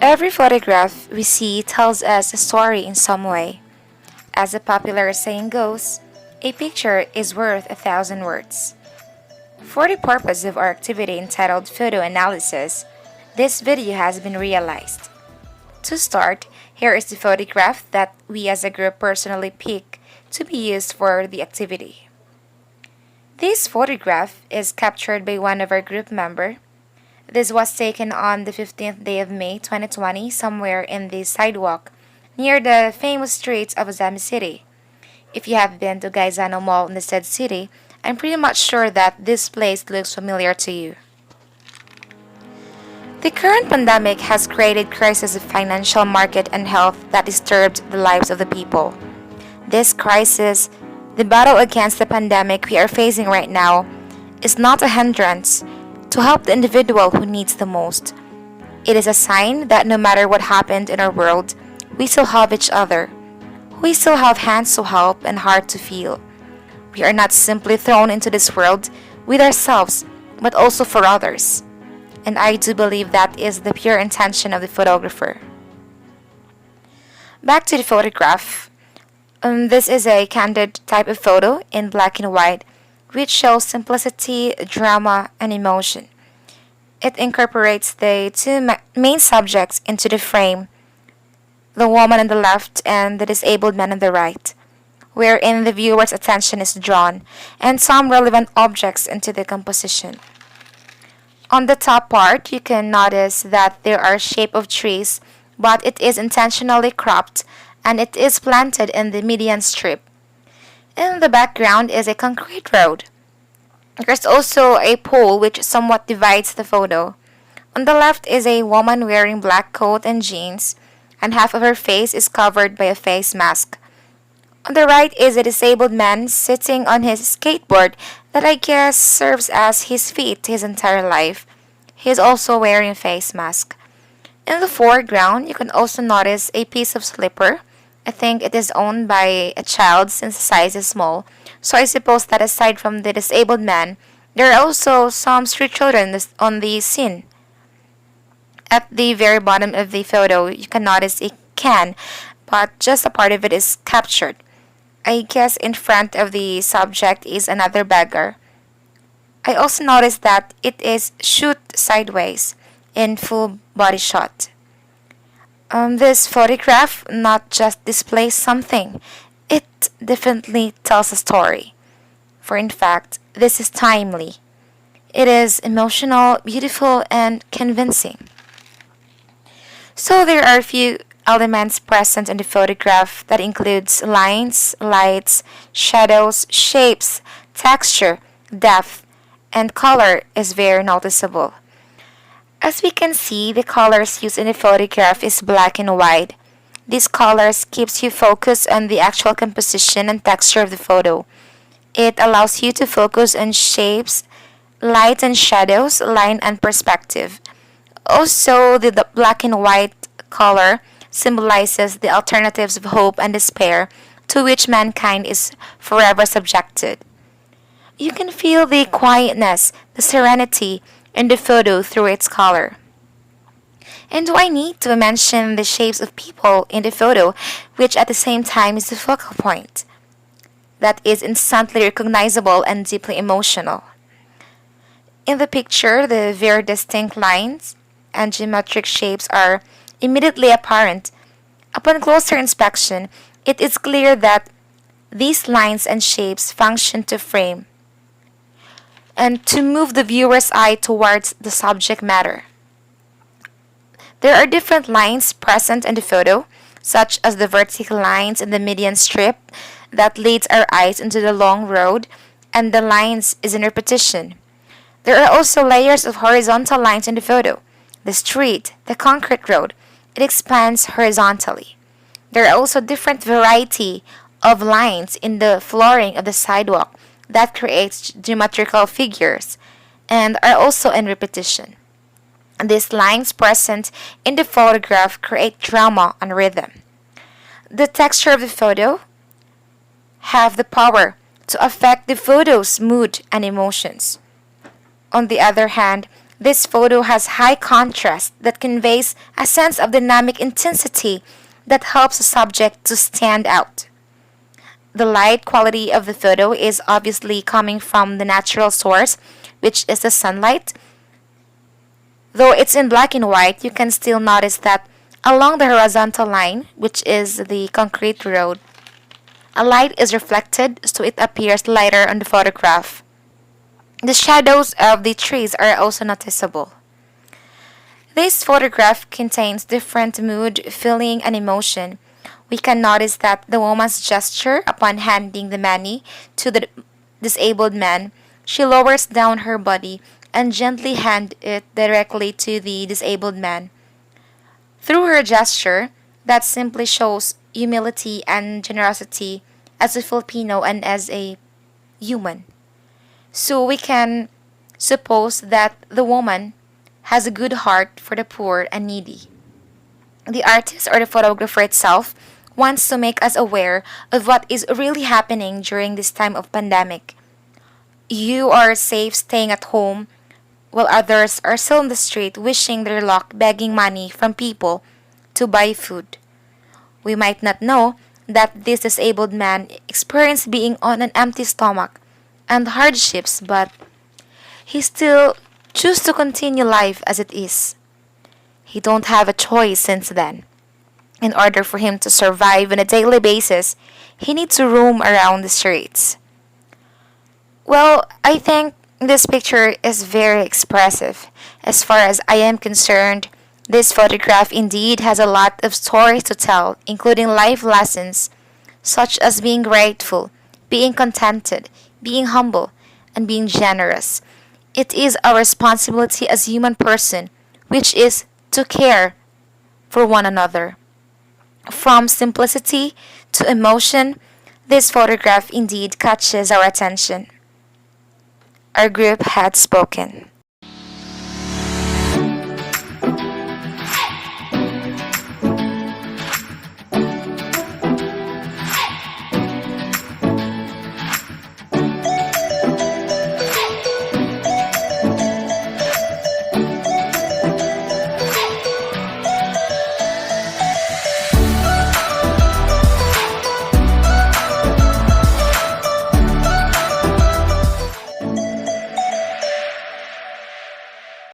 Every photograph we see tells us a story in some way. As the popular saying goes, a picture is worth a thousand words. For the purpose of our activity entitled Photo Analysis, this video has been realized. To start, here is the photograph that we as a group personally pick to be used for the activity. This photograph is captured by one of our group member. This was taken on the 15th day of May 2020 somewhere in the sidewalk near the famous streets of Ozami City. If you have been to Gaizano Mall in the said city, I'm pretty much sure that this place looks familiar to you. The current pandemic has created crisis of financial market and health that disturbed the lives of the people. This crisis, the battle against the pandemic we are facing right now, is not a hindrance to help the individual who needs the most. It is a sign that no matter what happened in our world, we still have each other. We still have hands to help and heart to feel. We are not simply thrown into this world with ourselves, but also for others. And I do believe that is the pure intention of the photographer. Back to the photograph. This is a candid type of photo in black and white, which shows simplicity, drama, and emotion. It incorporates the two main subjects into the frame, the woman on the left and the disabled man on the right, wherein the viewer's attention is drawn, and some relevant objects into the composition. On the top part, you can notice that there are shape of trees, but it is intentionally cropped and it is planted in the median strip. In the background is a concrete road. There's also a pole which somewhat divides the photo. On the left is a woman wearing black coat and jeans, and half of her face is covered by a face mask. On the right is a disabled man sitting on his skateboard that I guess serves as his feet his entire life. He is also wearing a face mask. In the foreground, you can also notice a piece of slipper. I think it is owned by a child since the size is small, so I suppose that aside from the disabled man, there are also some street children on the scene. At the very bottom of the photo, you can notice a can, but just a part of it is captured. I guess in front of the subject is another beggar. I also noticed that it is shoot sideways in full body shot. This photograph not just displays something, it definitely tells a story. For in fact, this is timely. It is emotional, beautiful, and convincing. So there are a few elements present in the photograph that includes lines, lights, shadows, shapes, texture, depth, and color is very noticeable. As we can see, the colors used in the photograph is black and white. These colors keeps you focused on the actual composition and texture of the photo. It allows you to focus on shapes, light and shadows, line and perspective. Also, the black and white color symbolizes the alternatives of hope and despair to which mankind is forever subjected. You can feel the quietness, the serenity in the photo through its color. And do I need to mention the shapes of people in the photo, which at the same time is the focal point? That is instantly recognizable and deeply emotional. In the picture, the very distinct lines and geometric shapes are immediately apparent. Upon closer inspection, it is clear that these lines and shapes function to frame and to move the viewer's eye towards the subject matter. There are different lines present in the photo, such as the vertical lines in the median strip that leads our eyes into the long road, and the lines is in repetition. There are also layers of horizontal lines in the photo. The street, the concrete road, it expands horizontally. There are also different variety of lines in the flooring of the sidewalk that creates geometrical figures and are also in repetition. These lines present in the photograph create drama and rhythm. The texture of the photo have the power to affect the photo's mood and emotions. On the other hand, This photo has high contrast that conveys a sense of dynamic intensity that helps the subject to stand out. The light quality of the photo is obviously coming from the natural source, which is the sunlight. Though it's in black and white, you can still notice that along the horizontal line, which is the concrete road, a light is reflected so it appears lighter on the photograph. The shadows of the trees are also noticeable. This photograph contains different mood, feeling, and emotion. We can notice that the woman's gesture upon handing the money to the disabled man, she lowers down her body and gently hand it directly to the disabled man. Through her gesture, that simply shows humility and generosity as a Filipino and as a human. So we can suppose that the woman has a good heart for the poor and needy. The artist or the photographer itself wants to make us aware of what is really happening during this time of pandemic. You are safe staying at home while others are still on the street wishing their luck begging money from people to buy food. We might not know that this disabled man experienced being on an empty stomach and hardships, but he still choose to continue life as it is. He don't have a choice since then. In order for him to survive on a daily basis, he needs to roam around the streets. Well, I think this picture is very expressive. As far as I am concerned, this photograph indeed has a lot of stories to tell, including life lessons such as being grateful, being contented, being humble, and being generous. It is our responsibility as a human person, which is to care for one another. From simplicity to emotion, this photograph indeed catches our attention. Our group had spoken.